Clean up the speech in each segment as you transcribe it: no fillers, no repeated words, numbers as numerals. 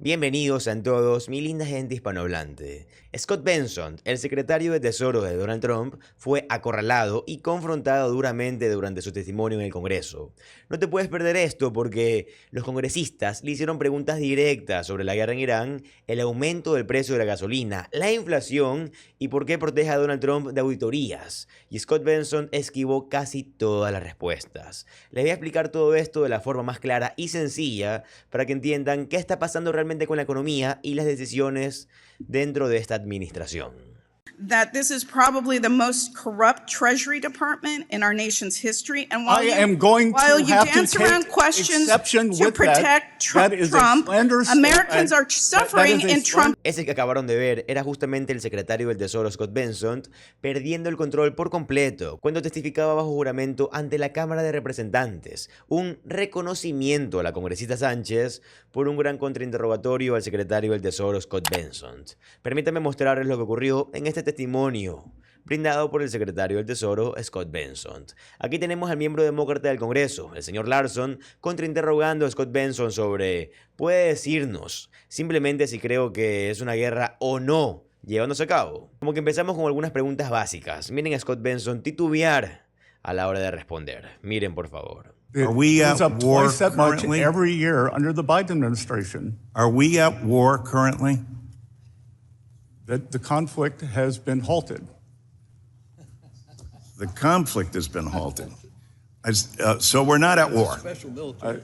Bienvenidos a todos, mi linda gente hispanohablante. Scott Bessent, el secretario de Tesoro de Donald Trump, fue acorralado y confrontado duramente durante su testimonio en el Congreso. No te puedes perder esto porque los congresistas le hicieron preguntas directas sobre la guerra en Irán, el aumento del precio de la gasolina, la inflación y por qué protege a Donald Trump de auditorías. Y Scott Bessent esquivó casi todas las respuestas. Les voy a explicar todo esto de la forma más clara y sencilla para que entiendan qué está pasando realmente con la economía y las decisiones dentro de esta administración. That this is probably the most corrupt Treasury Department in our nation's history, and while you dance around questions to protect Trump, Americans are suffering in Trump. Ese que acabaron de ver era justamente el secretario del Tesoro Scott Bessent perdiendo el control por completo cuando testificaba bajo juramento ante la Cámara de Representantes, un reconocimiento a la congresista Sánchez por un gran contrainterrogatorio al secretario del Tesoro Scott Bessent. Permítanme mostrarles lo que ocurrió en este testimonio brindado por el secretario del Tesoro, Scott Bessent. Aquí tenemos al miembro demócrata del Congreso, el señor Larson, contrainterrogando a Scott Bessent sobre, ¿puede decirnos simplemente si creo que es una guerra o no llevándose a cabo? Como que empezamos con algunas preguntas básicas. Miren a Scott Bessent titubear a la hora de responder. Miren, por favor. Are we at war currently? Every year under the Biden administration. Are we at war currently? The conflict has been halted. The conflict has been halted. So we're not at war.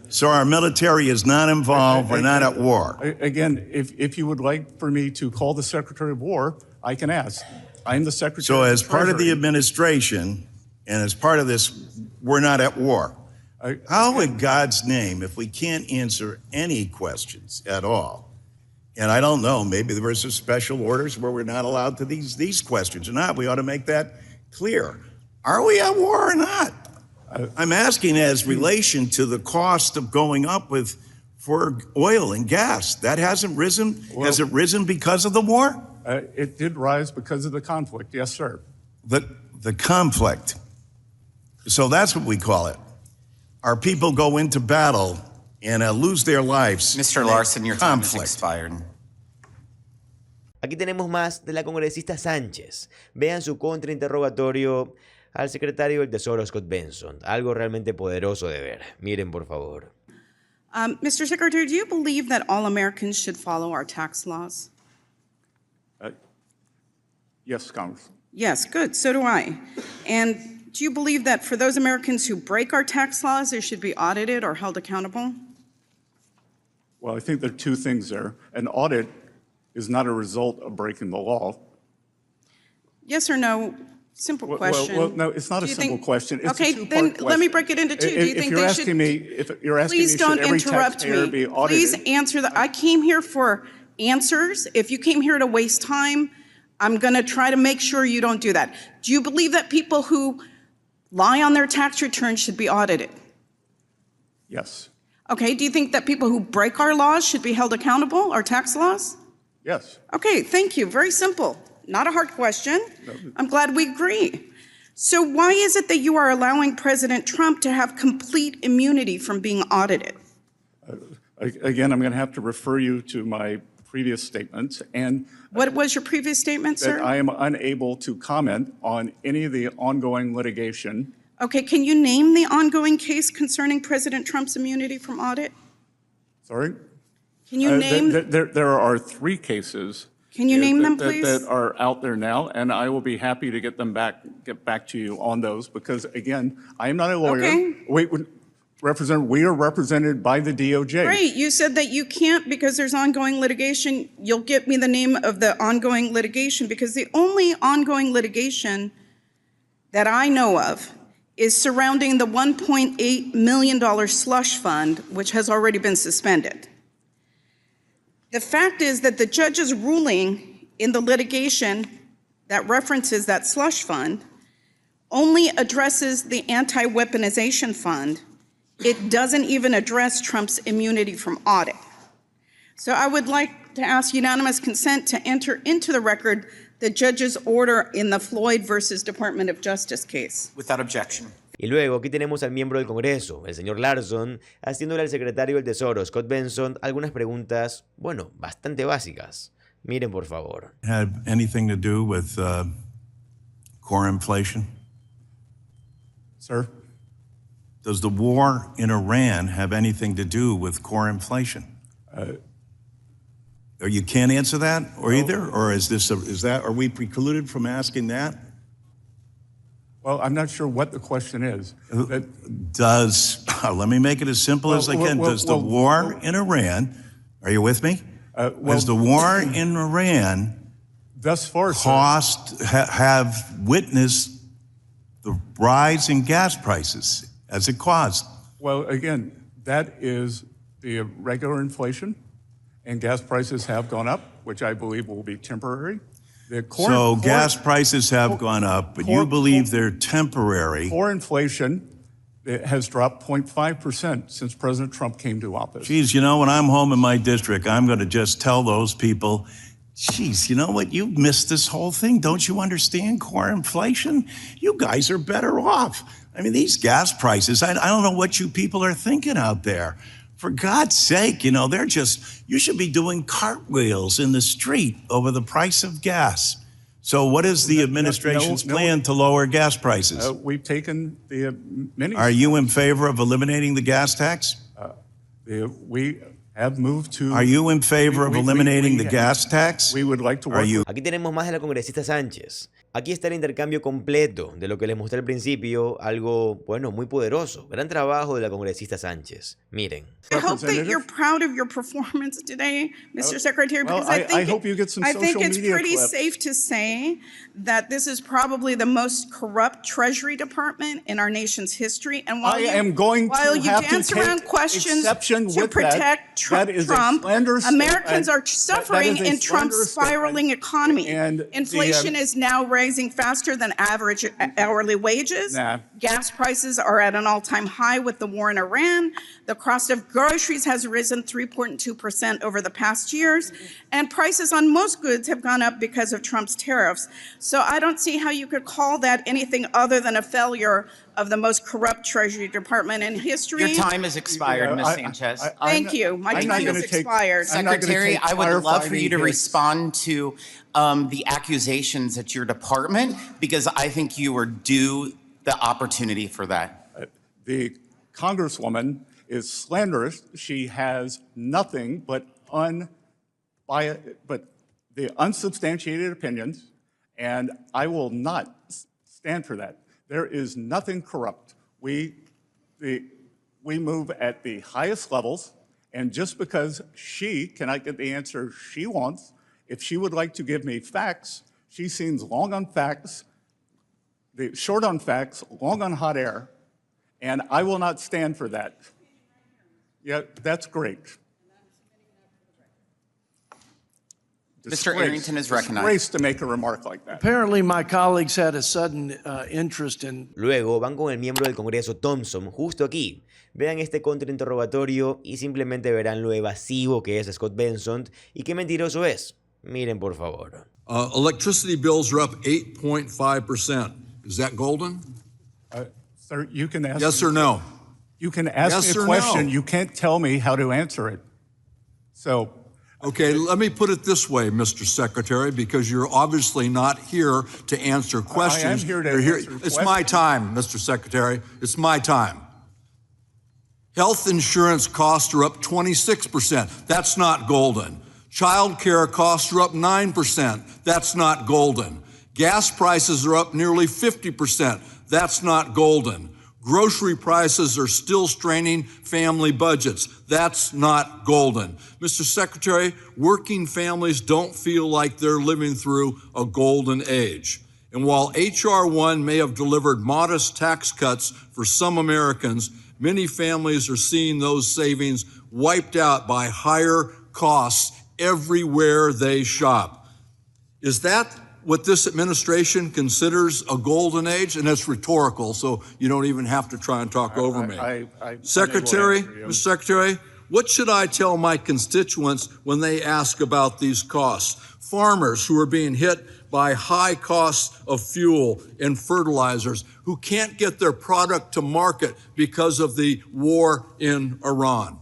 So our military is not involved. We're not at war. Again, if you would like for me to call the Secretary of War, I can ask. I'm the Secretary So of as the part of the Treasury. administration and as part of this, we're not at war. How in God's name, if we can't answer any questions at all, and I don't know, maybe there was some special orders where we're not allowed to these questions or not. We ought to make that clear. Are we at war or not? I'm asking as relation to the cost of going up for oil and gas. That hasn't risen. Well, has it risen because of the war? It did rise because of the conflict, yes, sir. The conflict. So that's what we call it. Our people go into battle and lose their lives. Mr. Larson, your time has expired. Aquí tenemos más de la congresista Sánchez. Vean su contrainterrogatorio al secretario del Tesoro Scott Bessent. Algo realmente poderoso de ver. Miren, por favor. Mr. Secretary, do you believe that all Americans should follow our tax laws? Yes, Congressman. Yes, good, so do I. And do you believe that for those Americans who break our tax laws, they should be audited or held accountable? Well, I think there are two things there. An audit is not a result of breaking the law. Yes or no? Simple question. Well, no, it's not a simple question. It's okay, a two-part then question. let me break it into two. Do you think they should? If you're asking me, Please don't should every interrupt taxpayer me. be audited? Please answer that. I came here for answers. If you came here to waste time, I'm going to try to make sure you don't do that. Do you believe that people who lie on their tax returns should be audited? Yes. Okay, do you think that people who break our laws should be held accountable, our tax laws? Yes. Okay, thank you. Very simple. Not a hard question. I'm glad we agree. So why is it that you are allowing President Trump to have complete immunity from being audited? Again, I'm going to have to refer you to my previous statements. And what was your previous statement, sir? That I am unable to comment on any of the ongoing litigation. Okay, can you name the ongoing case concerning President Trump's immunity from audit? Sorry? Can you name? There are three cases. Can you name them, please? That are out there now, and I will be happy to get back to you on those because, again, I am not a lawyer. Okay. We are represented by the DOJ. Great. You said that you can't because there's ongoing litigation. You'll get me the name of the ongoing litigation because the only ongoing litigation that I know of is surrounding the $1.8 million slush fund, which has already been suspended. The fact is that the judge's ruling in the litigation that references that slush fund only addresses the anti-weaponization fund. It doesn't even address Trump's immunity from audit. So I would like to ask unanimous consent to enter into the record the judge's order in the Floyd versus Department of Justice case. Without objection. Y luego aquí tenemos al miembro del Congreso, el señor Larson, haciéndole al secretario del Tesoro, Scott Bessent, algunas preguntas, bueno, bastante básicas. Miren, por favor. Had anything to do with core inflation? Sir? Does the war in Iran have anything to do with core inflation? Or you can't answer that, or either, or are we precluded from asking that? Well, I'm not sure what the question is. Let me make it as simple as I can. Does the war in Iran, are you with me? Does the war in Iran thus far, have witnessed the rise in gas prices as it caused? Well, again, that is the regular inflation, and gas prices have gone up, which I believe will be temporary. Gas prices have gone up, but you believe they're temporary. Core inflation has dropped 0.5% since President Trump came to office. Geez, you know, when I'm home in my district, I'm going to just tell those people, geez, you know what? You missed this whole thing. Don't you understand core inflation? You guys are better off. I mean, these gas prices, I don't know what you people are thinking out there. For God's sake, you know, you should be doing cartwheels in the street over the price of gas. So what is the administration's plan to lower gas prices? We've taken the many. Are you in favor of eliminating the gas tax? We have moved to. Are you in favor of eliminating the gas tax? We would like to work. Aquí tenemos más de la congresista Sánchez. Aquí está el intercambio completo de lo que les mostré al principio, algo, bueno, muy poderoso. Gran trabajo de la congresista Sánchez. Miren. I hope that you're proud of your performance today, Mr. Secretary, because I hope you get some social media I think it's pretty clips. safe to say that this is probably the most corrupt Treasury Department in our nation's history. And while you dance around questions to protect Trump, Americans are suffering in Trump's spiraling economy. Inflation is now rising faster than average hourly wages. Gas prices are at an all-time high with the war in Iran. The cost of groceries has risen 3.2% over the past years, and prices on most goods have gone up because of Trump's tariffs. So I don't see how you could call that anything other than a failure of the most corrupt Treasury Department in history. Your time has expired, Ms. Sanchez. Thank you. My time has expired. Secretary, I would love for you to respond to the accusations at your department, because I think you are due the opportunity for that. The Congresswoman is slanderous. She has nothing but the unsubstantiated opinions, and I will not stand for that. There is nothing corrupt. We move at the highest levels, and just because she cannot get the answer she wants, if she would like to give me facts, she seems long on facts, short on facts, long on hot air, and I will not stand for that. Yeah, that's great. Mr. Arrington is recognized. Disgrace to make a remark like that. Apparently, my colleagues had a sudden interest in. Luego van con el miembro del Congreso Thompson, justo aquí. Vean este contrainterrogatorio y simplemente verán lo evasivo que es Scott Bessent y qué mentiroso es. Miren, por favor. Electricity bills are up 8.5%. Is that golden? Sir, you can ask. Yes or no? You can ask me a question. No. You can't tell me how to answer it. So. Okay, let me put it this way, Mr. Secretary, because you're obviously not here to answer questions. I am here to answer questions. It's my time, Mr. Secretary. It's my time. Health insurance costs are up 26%. That's not golden. Child care costs are up 9%. That's not golden. Gas prices are up nearly 50%. That's not golden. Grocery prices are still straining family budgets. That's not golden. Mr. Secretary, working families don't feel like they're living through a golden age. And while H.R. 1 may have delivered modest tax cuts for some Americans, many families are seeing those savings wiped out by higher costs everywhere they shop. Is that what this administration considers a golden age? And that's rhetorical, so you don't even have to try and talk over me. Secretary, Mr. Secretary, What should I tell my constituents when they ask about these costs? Farmers who are being hit by high costs of fuel and fertilizers, who can't get their product to market because of the war in Iran.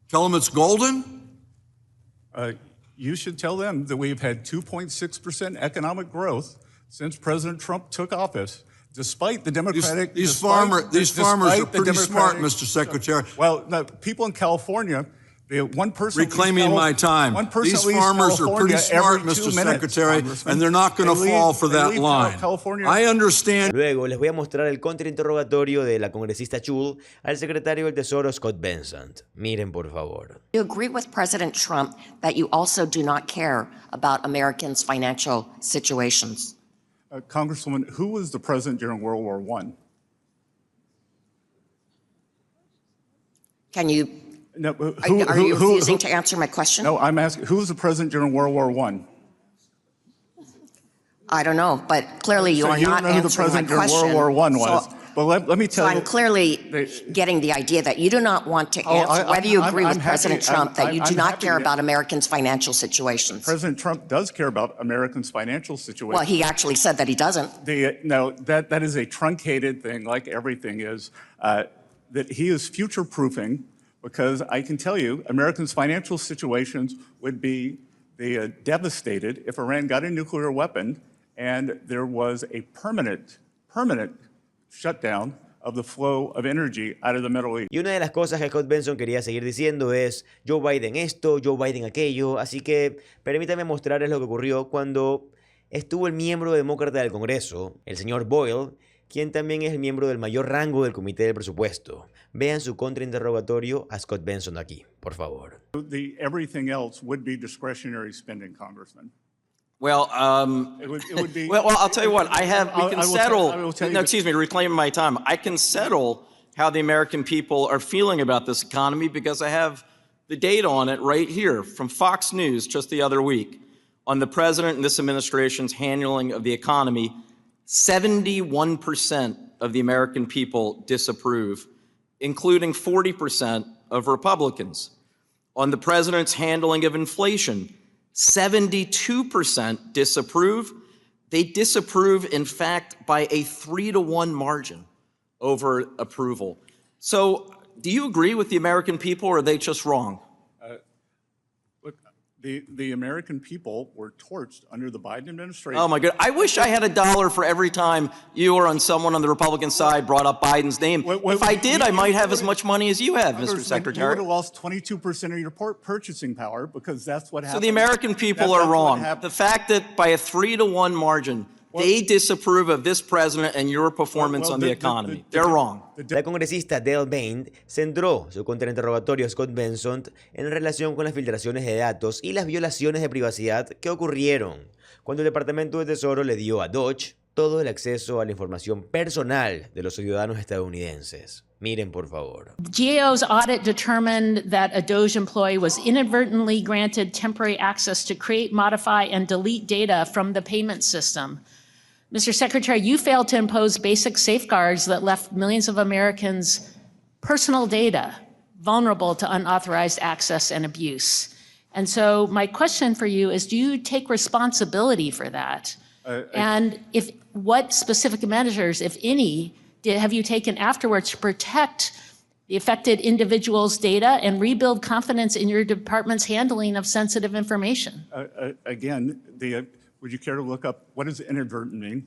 Tell them it's golden? You should tell them that we've had 2.6% economic growth since President Trump took office, despite the Democratic... These farmers are pretty smart, Mr. Secretary. Well, no, people in California, one person... Reclaiming my time. These farmers are pretty smart, Mr. Secretary, and they're not going to fall for that line. I understand... Luego les voy a mostrar el contrainterrogatorio de la congresista Chul al secretario del Tesoro Scott Bessent. Miren, por favor. You agree with President Trump that you also do not care about Americans' financial situations? Congresswoman, who was the president during World War I? Can you... No, are you refusing to answer my question? No, I'm asking, who was the president during World War I? I don't know, but clearly you are not answering my question. During World War I was. But let me tell you. So I'm clearly getting the idea that you do not want to answer whether you agree with President Trump that you do not care about Americans' financial situations. President Trump does care about Americans' financial situations. Well, he actually said that he doesn't. No, that is a truncated thing, like everything is, that he is future-proofing, because I can tell you, Americans' financial situations would be devastated if Iran got a nuclear weapon and there was a permanent shutdown of the flow of energy out of the Middle East. Y una de las cosas que Scott Bessent quería seguir diciendo es Joe Biden esto, Joe Biden aquello, así que permítame mostrarles lo que ocurrió cuando estuvo el miembro demócrata del Congreso, el señor Boyle, quien también es el miembro del mayor rango del Comité del Presupuesto. Vean su contrainterrogatorio a Scott Bessent aquí, por favor. Everything else would be discretionary spending, Congressman. Well, It would be. well, I'll tell you what. We can settle. Excuse me. Reclaim my time. I can settle how the American people are feeling about this economy because I have the data on it right here from Fox News just the other week on the president and this administration's handling of the economy. 71% of the American people disapprove, including 40% of Republicans. On the president's handling of inflation, 72% disapprove. They disapprove, in fact, by a 3-to-1 margin over approval. So do you agree with the American people, or are they just wrong? Look, the American people were torched under the Biden administration. Oh my God, I wish I had $1 for every time you or on someone on the Republican side brought up Biden's name. If I did, I might have as much money as you have, Mr. Secretary. You would have lost 22% of your purchasing power because that's what happened. So the American people are wrong. The fact that by a 3-to-1 margin, they disapprove of this president and your performance on the economy. They're wrong. La congresista Del Bain centró su contrainterrogatorio a Scott Bessent en relación con las filtraciones de datos y las violaciones de privacidad que ocurrieron cuando el Departamento de Tesoro le dio a Dodge todo el acceso a la información personal de los ciudadanos estadounidenses. Miren, por favor. GAO's audit determined that a DOGE employee was inadvertently granted temporary access to create, modify, and delete data from the payment system. Mr. Secretary, you failed to impose basic safeguards that left millions of Americans' personal data vulnerable to unauthorized access and abuse. And so my question for you is, do you take responsibility for that? And what specific measures, if any, have you taken afterwards to protect the affected individuals' data and rebuild confidence in your department's handling of sensitive information? Again, would you care to look up what does inadvertent mean?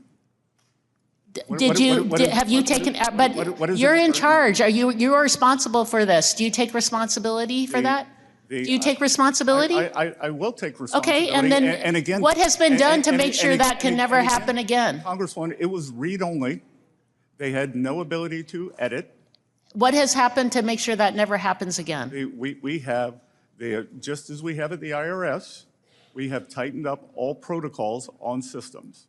Have you taken, but you're in charge. You are responsible for this. Do you take responsibility for that? Do you take responsibility? I will take responsibility. Okay, and then and again, what has been done to make sure that can never happen again? Congresswoman, it was read-only. They had no ability to edit. What has happened to make sure that never happens again? We have, just as we have at the IRS, we have tightened up all protocols on systems.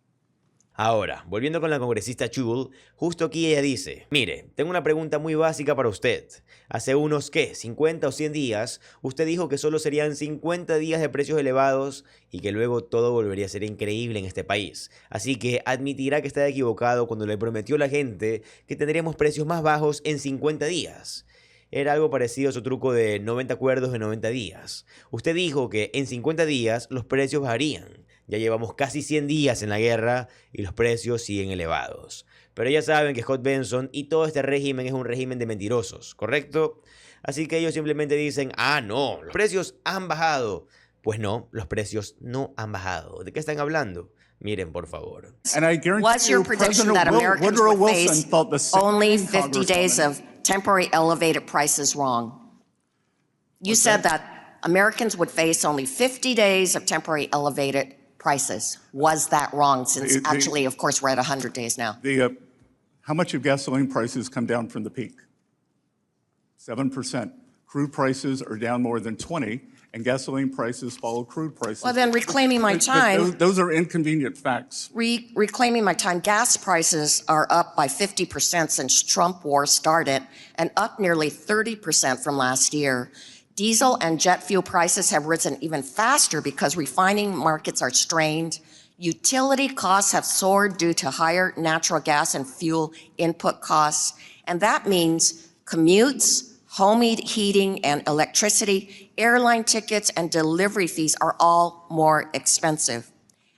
Ahora, volviendo con la congresista Chul, justo aquí ella dice, mire, tengo una pregunta muy básica para usted. Hace unos, ¿qué? 50 o 100 días, usted dijo que solo serían 50 días de precios elevados y que luego todo volvería a ser increíble en este país. Así que admitirá que estaba equivocado cuando le prometió a la gente que tendríamos precios más bajos en 50 días. era algo parecido a su truco de 90 acuerdos en 90 días. Usted dijo que en 50 días los precios bajarían. Ya llevamos casi 100 días en la guerra y los precios siguen elevados. Pero ya saben que Scott Bessent y todo este régimen es un régimen de mentirosos, ¿correcto? Así que ellos simplemente dicen, ah, no, los precios han bajado. Pues no, los precios no han bajado. ¿De qué están hablando? Miren, por favor. Was your prediction that Americans would face only 50 days of temporary elevated prices wrong? You said that Americans would face only 50 days of temporary elevated prices. Was that wrong? Since actually, of course, we're at 100 days now. How much have gasoline prices come down from the peak? 7%. Crude prices are down more than 20%. And gasoline prices follow crude prices. Well, then reclaiming my time. Those are inconvenient facts. Reclaiming my time, gas prices are up by 50% since Trump war started and up nearly 30% from last year. Diesel and jet fuel prices have risen even faster because refining markets are strained. Utility costs have soared due to higher natural gas and fuel input costs. And that means commutes, home heating and electricity, airline tickets, and delivery fees are all more expensive.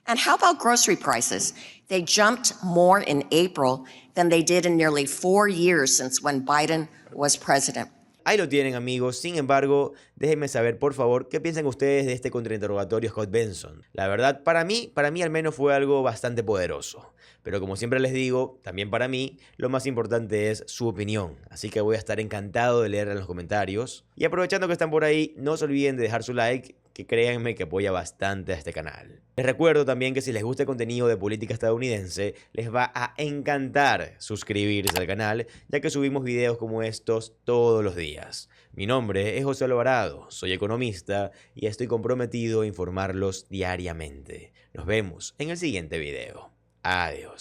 And how about grocery prices? They jumped more in April than they did in nearly 4 years since when Biden was president. Ahí lo tienen, amigos. Sin embargo, déjenme saber, por favor, qué piensan ustedes de este contrainterrogatorio Scott Bessent. La verdad, para mí al menos fue algo bastante poderoso. Pero como siempre les digo, también para mí, lo más importante es su opinión. Así que voy a estar encantado de leerla en los comentarios. Y aprovechando que están por ahí, no se olviden de dejar su like, que créanme que apoya bastante a este canal. Les recuerdo también que si les gusta el contenido de política estadounidense, les va a encantar suscribirse al canal, ya que subimos videos como estos todos los días. Mi nombre es José Alvarado, soy economista y estoy comprometido a informarlos diariamente. Nos vemos en el siguiente video. Adiós.